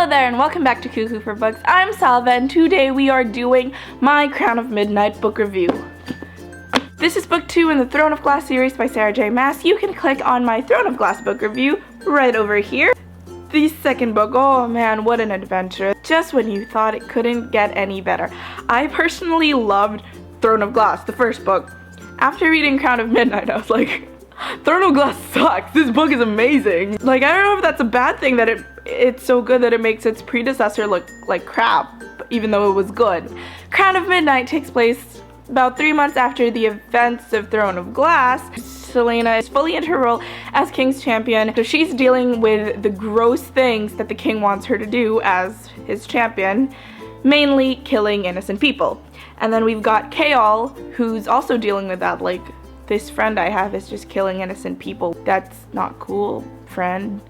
Hello there and welcome back to Cuckoo for Books. I'm Salva and today we are doing my Crown of Midnight book review. This is book 2 in the Throne of Glass series by Sarah J. Maas. You can click on my Throne of Glass book review right over here. The second book, oh man, what an adventure. Just when you thought it couldn't get any better. I personally loved Throne of Glass, the first book. After reading Crown of Midnight, I was like, Throne of Glass sucks. This book is amazing. Like, I don't know if that's a bad thing that it's so good that it makes its predecessor look like crap, even though it was good. Crown of Midnight takes place about 3 months after the events of Throne of Glass. Celaena is fully into her role as King's champion, so she's dealing with the gross things that the king wants her to do as his champion, mainly killing innocent people. And then we've got Chaol, who's also dealing with that, like, this friend I have is just killing innocent people. That's not cool, friend.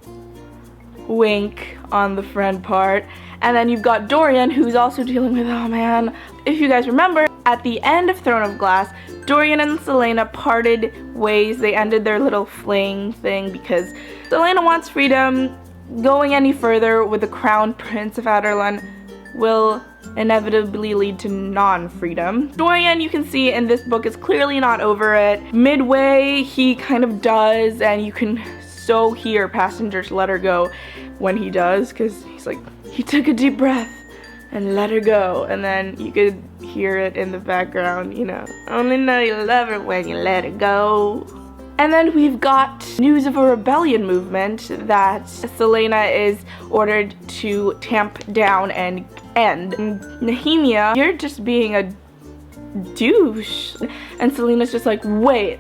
Wink on the friend part. And then you've got Dorian, who's also dealing with, oh man, if you guys remember, at the end of Throne of Glass, Dorian and Celaena parted ways. They ended their little fling thing because Celaena wants freedom. Going any further with the crown prince of Adarlan will inevitably lead to non-freedom. Dorian, you can see in this book, is clearly not over it. Midway, he kind of does, and you can so hear passengers let her go when he does, because he's like, he took a deep breath and let her go, and then you could hear it in the background, you know, only know you love her when you let her go. And then we've got news of a rebellion movement that Celaena is ordered to tamp down and end. Nehemia, you're just being a douche. And Celaena's just like, wait,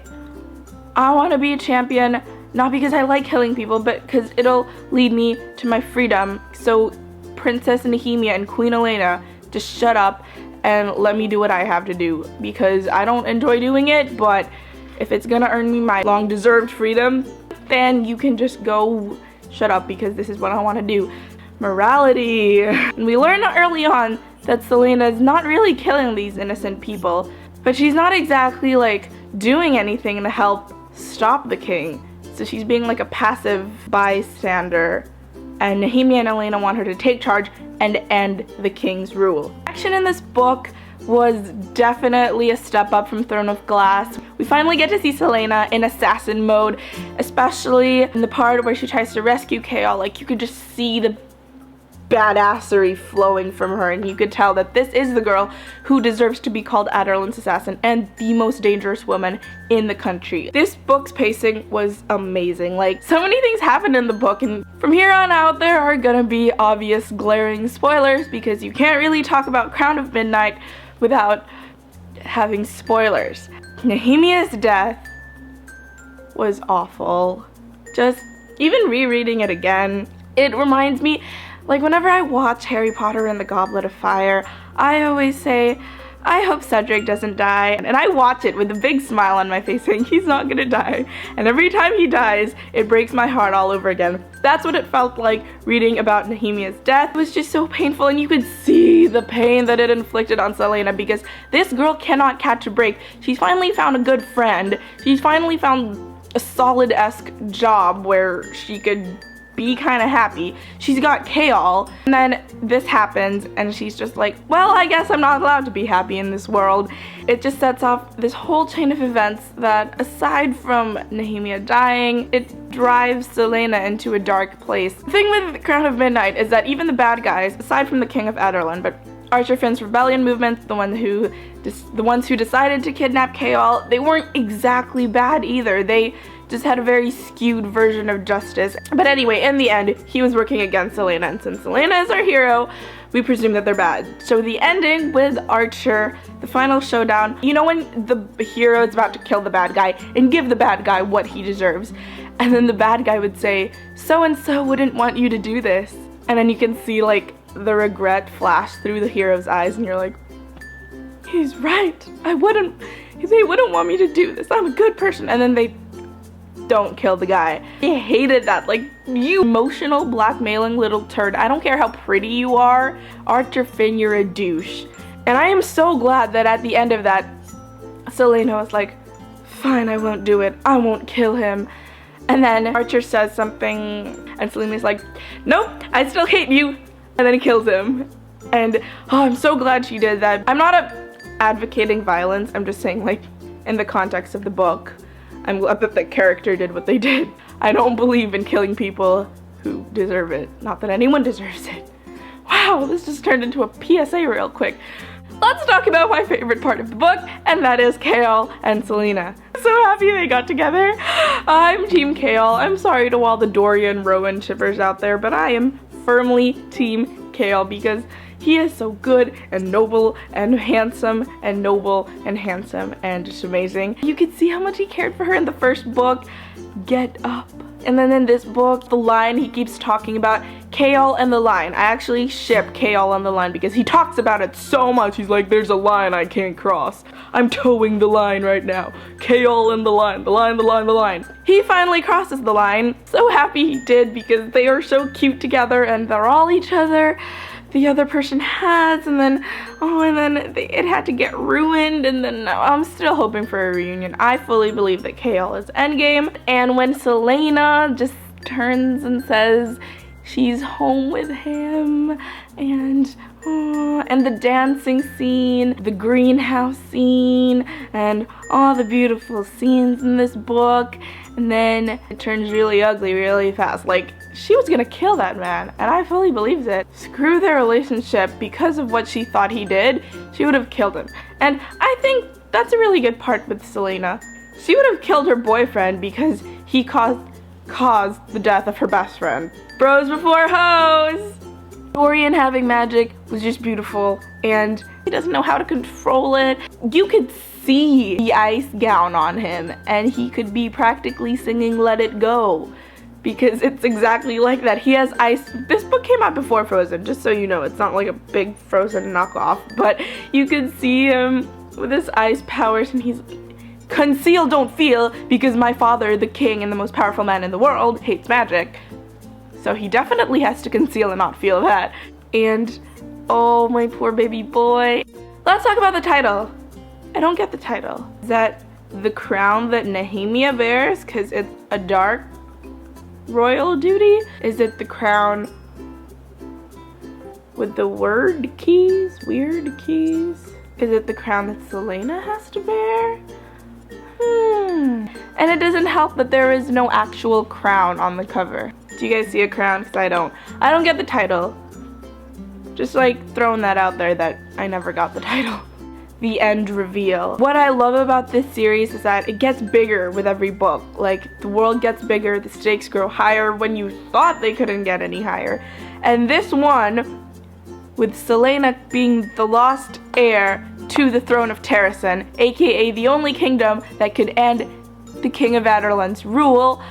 I want to be a champion, not because I like killing people, but because it'll lead me to my freedom. So Princess Nehemia and Queen Elena, just shut up and let me do what I have to do, because I don't enjoy doing it, but if it's gonna earn me my long-deserved freedom, then you can just go shut up, because this is what I want to do. Morality. And we learn early on that Celaena is not really killing these innocent people, but she's not exactly like doing anything to help stop the king. So she's being like a passive bystander, and Nehemia and Elena want her to take charge and end the king's rule. Action in this book was definitely a step up from Throne of Glass. We finally get to see Celaena in assassin mode, especially in the part where she tries to rescue Chaol. Like, you could just see the badassery flowing from her, and you could tell that this is the girl who deserves to be called Adarlan's assassin and the most dangerous woman in the country. This book's pacing was amazing. Like, so many things happened in the book, and from here on out there are gonna be obvious glaring spoilers, because you can't really talk about Crown of Midnight without having spoilers. Nehemia's death was awful. Just even rereading it again, it reminds me, like, whenever I watch Harry Potter and the Goblet of Fire, I always say, I hope Cedric doesn't die, and I watch it with a big smile on my face saying he's not gonna die, and every time he dies, it breaks my heart all over again. That's what it felt like reading about Nehemia's death. It was just so painful, and you could see the pain that it inflicted on Celaena, because this girl cannot catch a break. She's finally found a good friend. She's finally found a solid-esque job where she could be kind of happy. She's got Chaol, and then this happens, and she's just like, well, I guess I'm not allowed to be happy in this world. It just sets off this whole chain of events that, aside from Nehemia dying, it drives Celaena into a dark place. The thing with Crown of Midnight is that even the bad guys, aside from the King of Adarlan, but Archer Finn's rebellion movement, the ones who decided to kidnap Chaol, they weren't exactly bad either. They just had a very skewed version of justice. But anyway, in the end, he was working against Celaena, and since Celaena is our hero, we presume that they're bad. So the ending with Archer, the final showdown, you know when the hero is about to kill the bad guy and give the bad guy what he deserves, and then the bad guy would say, so-and-so wouldn't want you to do this. And then you can see, like, the regret flash through the hero's eyes, and you're like, he's right. They wouldn't want me to do this. I'm a good person. And then they don't kill the guy. I hated that. Like, you emotional, blackmailing little turd. I don't care how pretty you are, Archer Finn, you're a douche. And I am so glad that at the end of that, Celaena was like, fine, I won't do it. I won't kill him. And then Archer says something, and Celaena's like, nope, I still hate you. and then kills him. And oh, I'm so glad she did that. I'm not advocating violence, I'm just saying, like, in the context of the book, I'm glad that the character did what they did. I don't believe in killing people who deserve it. Not that anyone deserves it. Wow, this just turned into a PSA real quick. Let's talk about my favorite part of the book, and that is Kale and Selena. So happy they got together. I'm Team Kale. I'm sorry to all the Dorian Rowan shippers out there, but I am firmly Team Kale because he is so good and noble and handsome and noble and handsome and just amazing. You could see how much he cared for her in the first book. Get up. And then in this book, the line he keeps talking about, Kale and the line. I actually ship Kale on the line because he talks about it so much. He's like, there's a line I can't cross. I'm towing the line right now. Kale and the line, the line, the line, the line. He finally crosses the line. So happy he did because they are so cute together and they're all each other. The other person has, and then, it had to get ruined, and then I'm still hoping for a reunion. I fully believe that Kale is endgame, and when Selena just turns and says she's home with him, and the dancing scene, the greenhouse scene, and all the beautiful scenes in this book, and then it turns really ugly really fast. Like, she was gonna kill that man, and I fully believe it. Screw their relationship. Because of what she thought he did, she would have killed him. And I think that's a really good part with Selena. She would have killed her boyfriend because he caused the death of her best friend. Bros before hoes! Dorian having magic was just beautiful, and he doesn't know how to control it. You could see the ice gown on him, and he could be practically singing Let It Go. Because it's exactly like that. He has ice. This book came out before Frozen, just so you know. It's not like a big Frozen knockoff, but you can see him with his ice powers, and he's conceal, don't feel, because my father, the king and the most powerful man in the world, hates magic. So he definitely has to conceal and not feel that. And oh, my poor baby boy. Let's talk about the title. I don't get the title. Is that the crown that Nehemia bears because it's a dark royal duty? Is it the crown with the weird keys? Is it the crown that Selena has to bear? And it doesn't help that there is no actual crown on the cover. Do you guys see a crown? Because I don't. I don't get the title. Just like throwing that out there that I never got the title. The end reveal. What I love about this series is that it gets bigger with every book. Like, the world gets bigger, the stakes grow higher when you thought they couldn't get any higher. And this one, with Selena being the lost heir to the throne of Terrasen, aka the only kingdom that could end the King of Adarlan's rule.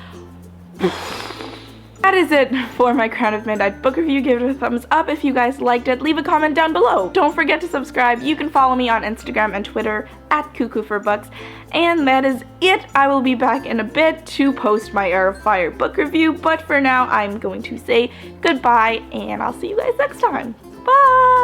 That is it for my Crown of Midnight book review. Give it a thumbs up if you guys liked it. Leave a comment down below. Don't forget to subscribe. You can follow me on Instagram and Twitter at Cuckoo for Books. And that is it. I will be back in a bit to post my Heir of Fire book review. But for now, I'm going to say goodbye, and I'll see you guys next time. Bye!